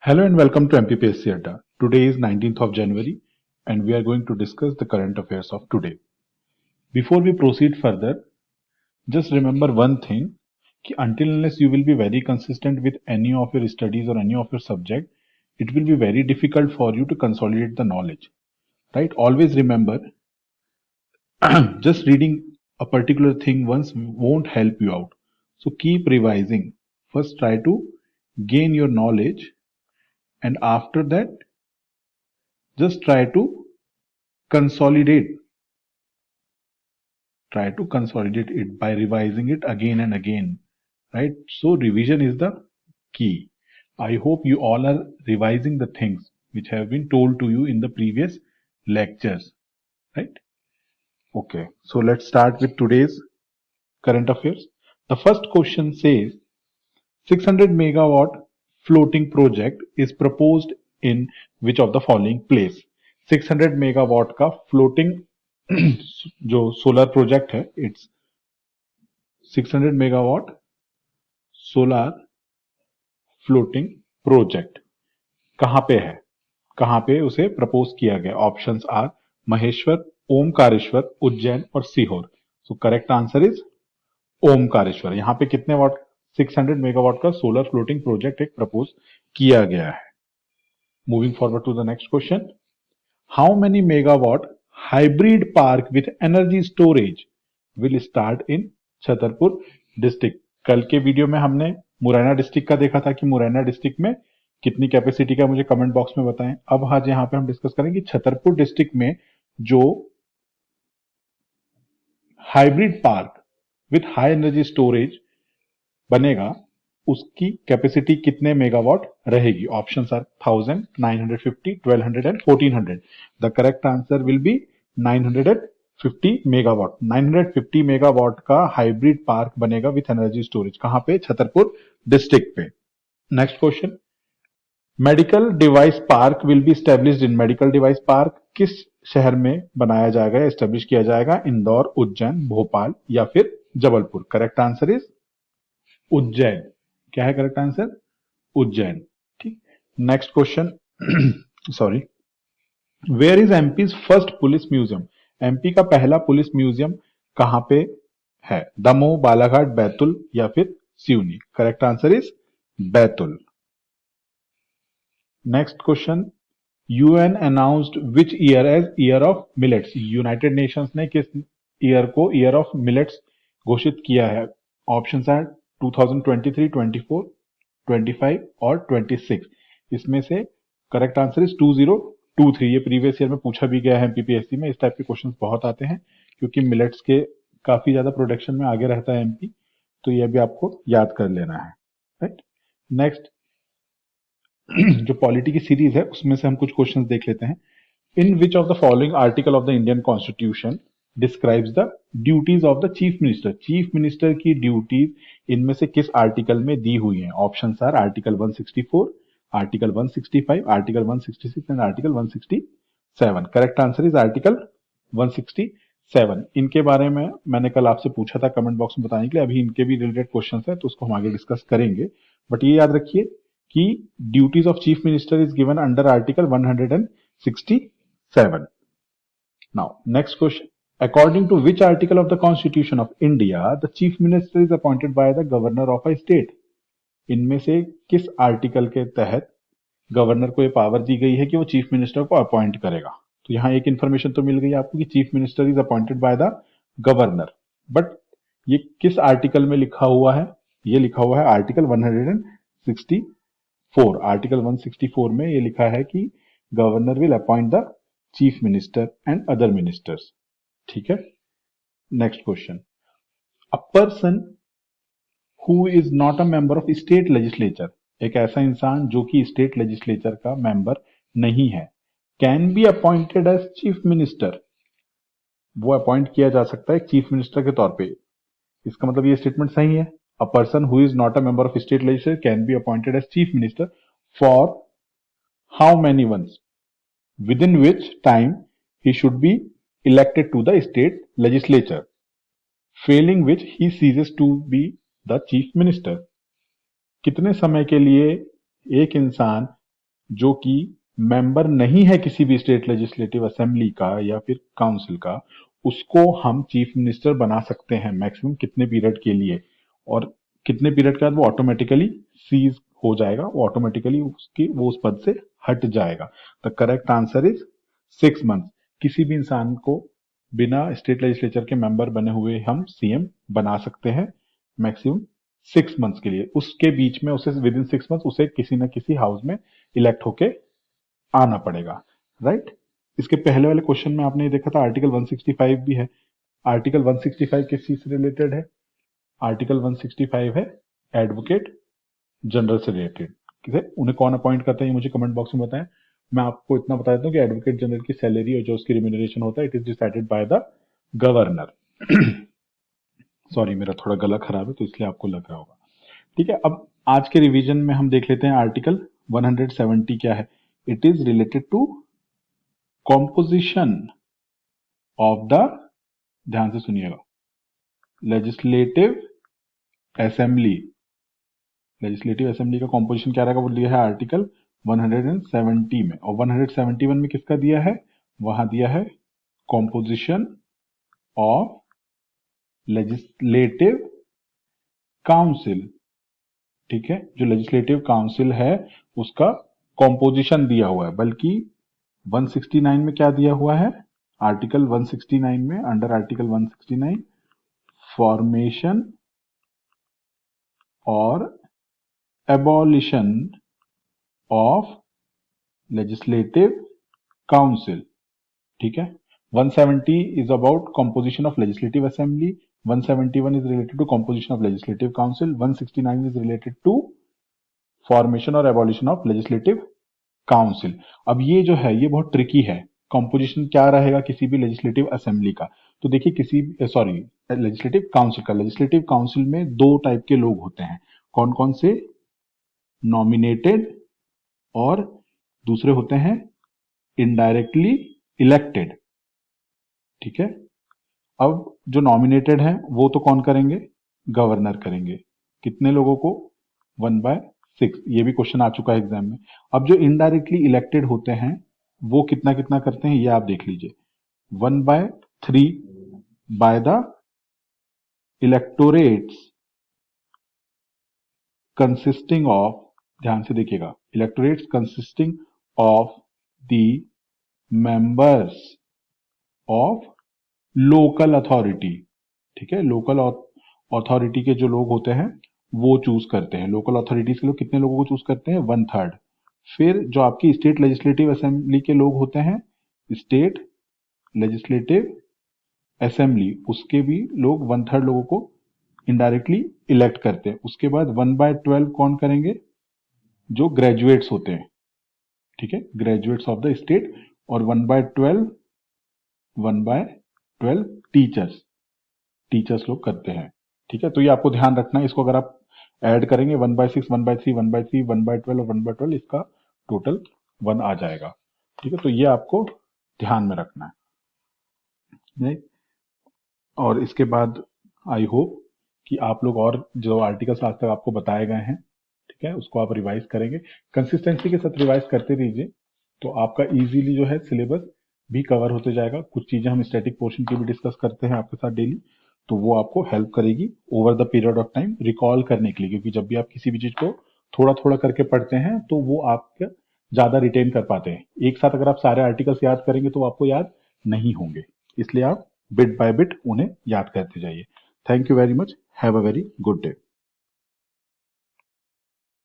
Hello and welcome to MPPSC Adda. Today is 19th of January and we are going to discuss the current affairs of today. Before we proceed further, just remember one thing, until unless you will be very consistent with any of your studies or any of your subject, it will be very difficult for you to consolidate the knowledge. Right? Always remember, just reading a particular thing once won't help you out. So keep revising. First try to gain your knowledge and after that just consolidate try to consolidate it by revising it again and again, right? So revision is the key. I hope you all are revising the things which have been told to you in the previous lectures, right? Okay, so let's start with today's current affairs. The first question says 600 megawatt floating project is proposed in which of the following place? 600 megawatt का floating जो solar project है, it's 600 megawatt solar floating project कहां पे है, कहां पे उसे propose किया गया? ऑप्शंस आर महेश्वर, ओमकारेश्वर, उज्जैन और Sehore. So correct answer is Omkareshwar. यहां पे कितने वाट 600 मेगावाट का सोलर फ्लोटिंग प्रोजेक्ट एक प्रपोज किया गया है. Moving forward to the next question. How many megawatt hybrid park with energy storage will start in Chhatarpur district? कल के वीडियो में हमने मुरैना डिस्ट्रिक्ट का देखा था कि मुरैना डिस्ट्रिक्ट में कितनी कैपेसिटी का, मुझे कमेंट बॉक्स में बताएं. अब आज यहां पे हम डिस्कस करेंगे छतरपुर डिस्ट्रिक्ट में जो hybrid park with high energy storage बनेगा उसकी कैपेसिटी कितने मेगावाट रहेगी? Options are 1000, 950, 1200 and 1400. The correct answer will be 950 megawatt. 950 megawatt का हाइब्रिड पार्क बनेगा विथ एनर्जी स्टोरेज. कहां पे? छतरपुर डिस्ट्रिक्ट पे. Next question. Medical device park will be established in. Medical device park किस शहर में बनाया जाएगा, एस्टेब्लिश किया जाएगा? इंदौर, उज्जैन, भोपाल या फिर Jabalpur? Correct answer is Ujjain. क्या है करेक्ट आंसर? उज्जैन. ठीक. Next question. Sorry. Where is MP's first police museum? MP का पहला पुलिस म्यूजियम कहां पे है? दमोह, बालाघाट, बैतुल या फिर Seoni? Correct answer is Betul. Next question. UN announced which year as year of millets? United Nations ने किस ईयर को ईयर ऑफ मिलेट्स घोषित किया है? ऑप्शंस आर 2023, 24, 25 और 26. इसमें से करेक्ट आंसर इज 2023. ये प्रीवियस ईयर में पूछा भी गया है एमपीपीएससी में. इस टाइप के क्वेश्चंस बहुत आते हैं क्योंकि मिलेट्स के काफी ज्यादा प्रोडक्शन में आगे रहता है एमपी, तो ये भी आपको याद कर लेना है, राइट. नेक्स्ट जो पॉलिटी की सीरीज है उसमें से हम कुछ क्वेश्चंस देख लेते हैं. In which of the following article of the Indian constitution describes the duties of the chief minister? Chief minister की ड्यूटीज इनमें से किस आर्टिकल में दी हुई हैं? Options are article 164, article 165, article 166 and article 167. Correct answer is article 167. इनके बारे में मैंने कल आपसे पूछा था कमेंट बॉक्स में बताने के लिए. अभी इनके भी रिलेटेड क्वेश्चन है तो उसको हम आगे डिस्कस करेंगे. बट ये याद रखिए कि duties of chief minister is given under article 167. Now, next question. According to which article of the Constitution of India, the Chief Minister is appointed by the Governor of a state? इनमें से किस article के तहत governor को ये power दी गई है कि वो चीफ मिनिस्टर को अपॉइंट करेगा? तो यहां एक इंफॉर्मेशन तो मिल गई आपको कि chief minister is appointed by the governor, but ये किस आर्टिकल में लिखा हुआ है? ये लिखा हुआ है आर्टिकल 164. आर्टिकल 164 में ये लिखा है कि governor will appoint the chief minister and other ministers. ठीक है. Next question. A person who is not a member of state legislature, एक ऐसा इंसान जो कि स्टेट लेजिस्लेचर का मेंबर नहीं है, can be appointed as chief minister. वो अपॉइंट किया जा सकता है चीफ मिनिस्टर के तौर पे. इसका मतलब ये स्टेटमेंट सही है. A person who is not a member of state legislature can be appointed as chief minister for how many once, within which time he should be elected to the state legislature, failing which he ceases to be the chief minister. कितने समय के लिए एक इंसान जो कि member नहीं है किसी भी स्टेट लेजिस्लेटिव असेंबली का या फिर काउंसिल का, उसको हम चीफ मिनिस्टर बना सकते हैं मैक्सिमम कितने पीरियड के लिए, और कितने पीरियड के बाद वो ऑटोमेटिकली सीज हो जाएगा, वो ऑटोमेटिकली वो उस पद से हट जाएगा। The correct answer is 6 month. किसी भी इंसान को बिना स्टेट लेजिस्लेचर के मेंबर बने हुए हम सीएम बना सकते हैं मैक्सिमम 6 मंथ्स के लिए। उसके बीच में उसे विद इन 6 मंथ्स उसे किसी न किसी हाउस में इलेक्ट होके आना पड़ेगा, राइट। इसके पहले वाले क्वेश्चन में आपने ये देखा था आर्टिकल 165 भी है। आर्टिकल 165 किस चीज से रिलेटेड है? आर्टिकल 165 है एडवोकेट जनरल से रिलेटेड। ठीक है, उन्हें कौन अपॉइंट करता है ये मुझे कमेंट बॉक्स में बताएं। मैं आपको इतना बता देता हूँ कि एडवोकेट जनरल की सैलरी और जो उसकी रिम्यूनरेशन होता है it is decided by the governor. Sorry, मेरा थोड़ा गला खराब है तो इसलिए आपको लग रहा होगा। ठीक है, अब आज के रिवीजन में हम देख लेते हैं आर्टिकल 170 क्या है। It is related to composition of the, ध्यान से सुनिएगा, लेजिस्लेटिव असेंबली। लेजिस्लेटिव असेंबली का कॉम्पोजिशन क्या रहेगा वो दिया है आर्टिकल 170 में, और 171 में किसका दिया है? वहां दिया है कॉम्पोजिशन ऑफ लेजिस्लेटिव काउंसिल। ठीक है, जो लेजिस्लेटिव काउंसिल है उसका कॉम्पोजिशन दिया हुआ है। बल्कि 169 में क्या दिया हुआ है? आर्टिकल 169 में, अंडर आर्टिकल 169 फॉर्मेशन और एबॉलिशन ऑफ लेजिस्लेटिव काउंसिल। ठीक है, 170 is about composition of legislative assembly, 171 is related to composition of legislative council, 169 is related to formation और abolition of legislative council। अब ये जो है ये बहुत ट्रिकी है। कंपोजिशन क्या रहेगा किसी भी लेजिस्लेटिव असेंबली का? तो देखिए, किसी सॉरी लेजिस्लेटिव काउंसिल का, लेजिस्लेटिव काउंसिल में दो टाइप के लोग होते हैं। कौन कौन से? नॉमिनेटेड और दूसरे होते हैं इनडायरेक्टली इलेक्टेड। ठीक है, अब जो नॉमिनेटेड है वो तो कौन करेंगे? गवर्नर करेंगे। कितने लोगों को? 1/6। ये भी क्वेश्चन आ चुका है एग्जाम में। अब जो इनडायरेक्टली इलेक्टेड होते हैं वो कितना कितना करते हैं ये आप देख लीजिए। 1/3 by the electorates consisting of, ध्यान से देखिएगा, electorates consisting of the members of local authority. ठीक है, लोकल अथॉरिटी के जो लोग होते हैं वो चूज करते हैं। लोकल अथॉरिटीज के लोग कितने लोगों को चूज करते हैं? 1/3। फिर जो आपकी स्टेट लेजिस्लेटिव असेंबली के लोग होते हैं, स्टेट लेजिस्लेटिव असेंबली, उसके भी लोग 1/3 लोगों को इनडायरेक्टली इलेक्ट करते हैं। उसके बाद 1/12 कौन करेंगे? जो ग्रेजुएट्स होते हैं। ठीक है, ग्रेजुएट्स ऑफ द स्टेट। और 1/12 टीचर्स लोग करते हैं। ठीक है, तो ये आपको ध्यान रखना है। इसको अगर आप ऐड करेंगे 1/6, 1/3, 1/3, 1/12 और 1/12, इसका टोटल 1 आ जाएगा। ठीक है, तो ये आपको ध्यान में रखना है। नहीं? और इसके बाद आई होप कि आप लोग और जो आर्टिकल्स आज तक आपको बताए गए हैं, ठीक है, उसको आप रिवाइज करेंगे। कंसिस्टेंसी के साथ रिवाइज करते रहिए तो आपका इजीली जो है सिलेबस भी कवर होते जाएगा। कुछ चीजें हम स्टैटिक पोर्शन की भी डिस्कस करते हैं आपके साथ डेली, तो वो आपको हेल्प करेगी over the period of time recall करने के लिए। क्योंकि जब भी आप किसी भी चीज को थोड़ा थोड़ा करके पढ़ते हैं तो वो आप ज्यादा रिटेन कर पाते हैं। एक साथ अगर आप सारे आर्टिकल्स याद करेंगे तो आपको याद नहीं होंगे, इसलिए आप बिट बाय बिट उन्हें याद करते जाइए। Thank you very much, have a very good day.